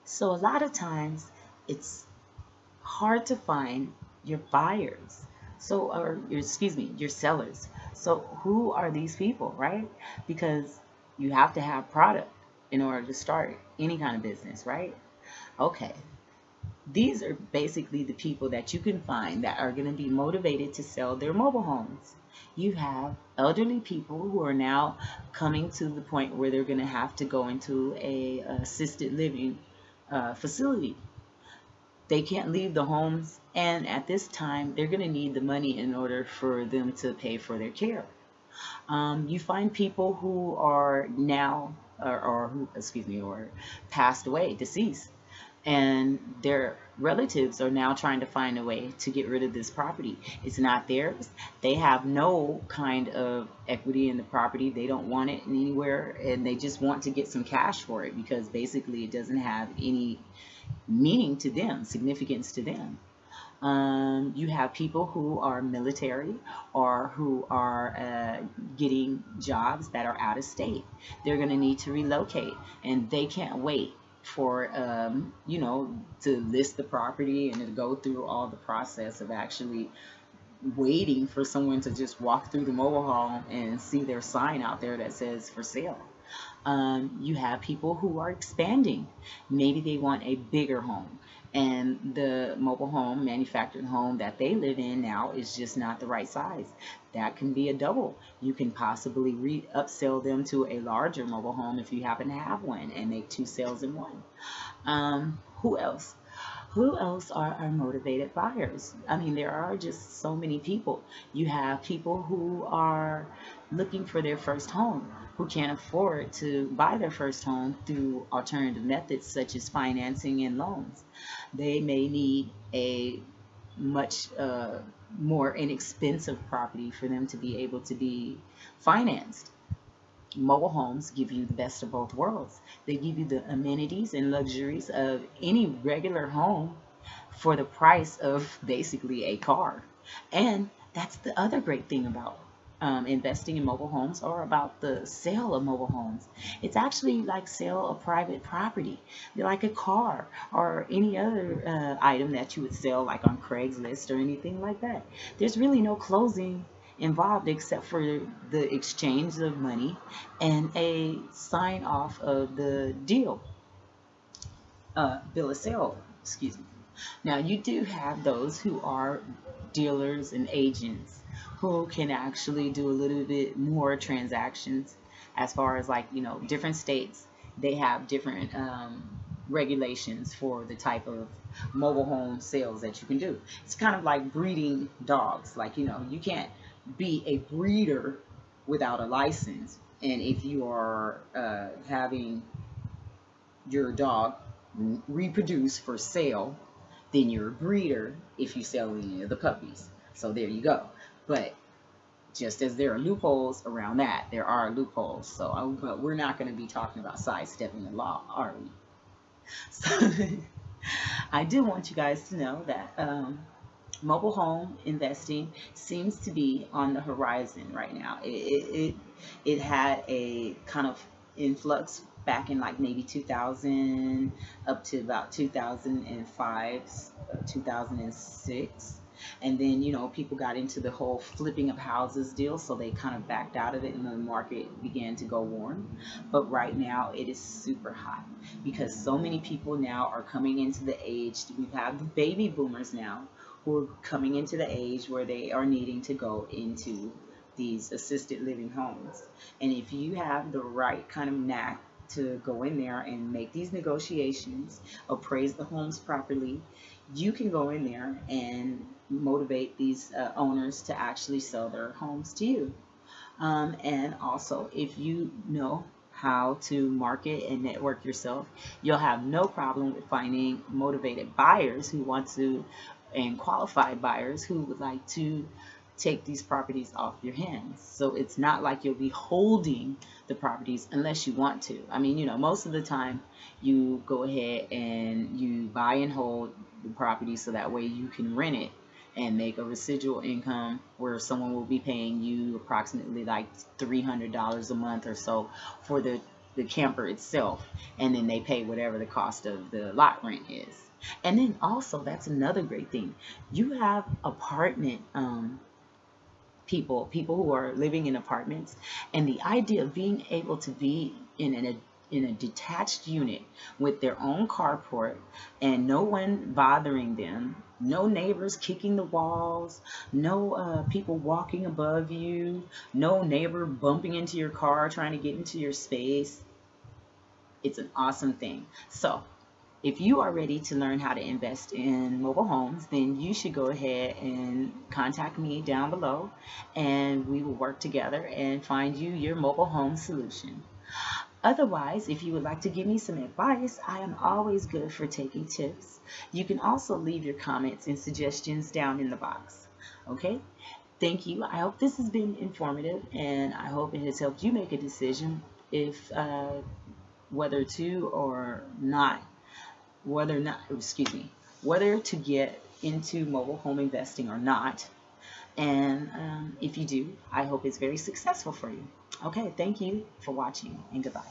So a lot of times it's hard to find your buyers. So, or your, excuse me, your sellers. So who are these people, right? Because you have to have product in order to start any kind of business, right? Okay. These are basically the people that you can find that are going to be motivated to sell their mobile homes. You have elderly people who are now coming to the point where they're going to have to go into a assisted living facility. They can't leave the homes, and at this time they're going to need the money in order for them to pay for their care. You find people who are now or who, excuse me, or passed away, deceased, and their relatives are now trying to find a way to get rid of this property. It's not theirs. They have no kind of equity in the property. They don't want it anywhere, and they just want to get some cash for it because basically it doesn't have any meaning to them, significance to them. You have people who are military or who are getting jobs that are out of state. They're going to need to relocate, and they can't wait for to list the property and to go through all the process of actually waiting for someone to just walk through the mobile home and see their sign out there that says for sale. You have people who are expanding. Maybe they want a bigger home, and the mobile home, manufactured home that they live in now is just not the right size. That can be a double. You can possibly upsell them to a larger mobile home if you happen to have one and make two sales in one. Who else? Who else are our motivated buyers? I mean, there are just so many people. You have people who are looking for their first home, who can't afford to buy their first home through alternative methods such as financing and loans. They may need a much more inexpensive property for them to be able to be financed. Mobile homes give you the best of both worlds. They give you the amenities and luxuries of any regular home for the price of basically a car. And that's the other great thing about investing in mobile homes or about the sale of mobile homes. It's actually like sale of private property, like a car or any other item that you would sell like on Craigslist or anything like that. There's really no closing involved except for the exchange of money and a sign off of the deal, bill of sale, excuse me. Now, you do have those who are dealers and agents who can actually do a little bit more transactions as far as like, different states, they have different regulations for the type of mobile home sales that you can do. It's kind of like breeding dogs. Like, you can't be a breeder without a license. And if you are having your dog reproduce for sale, then you're a breeder if you sell any of the puppies. So there you go. But just as there are loopholes around that, there are loopholes. So, but we're not going to be talking about sidestepping the law, are we? So I do want you guys to know that mobile home investing seems to be on the horizon right now. It had a kind of influx back in like maybe 2000 up to about 2005, 2006. And then, people got into the whole flipping of houses deal, so they kind of backed out of it and the market began to go warm. But right now it is super hot because so many people now are coming into the age. We have the baby boomers now who are coming into the age where they are needing to go into these assisted living homes. And if you have the right kind of knack to go in there and make these negotiations, appraise the homes properly, you can go in there and motivate these owners to actually sell their homes to you. And also, if you know how to market and network yourself, you'll have no problem with finding motivated buyers who want to, and qualified buyers who would like to take these properties off your hands. So it's not like you'll be holding the properties unless you want to. I mean, most of the time you go ahead and you buy and hold the property so that way you can rent it and make a residual income where someone will be paying you approximately like $300 a month or so for the the camper itself, and then they pay whatever the cost of the lot rent is. And then also, that's another great thing. You have apartment people who are living in apartments, and the idea of being able to be in a detached unit with their own carport and no one bothering them, no neighbors kicking the walls, no people walking above you, no neighbor bumping into your car trying to get into your space. It's an awesome thing. So if you are ready to learn how to invest in mobile homes, then you should go ahead and contact me down below, and we will work together and find you your mobile home solution. Otherwise, if you would like to give me some advice, I am always good for taking tips. You can also leave your comments and suggestions down in the box. Okay? Thank you. I hope this has been informative, and I hope it has helped you make a decision if whether to or not whether to get into mobile home investing or not. And if you do, I hope it's very successful for you. Okay, thank you for watching, and goodbye.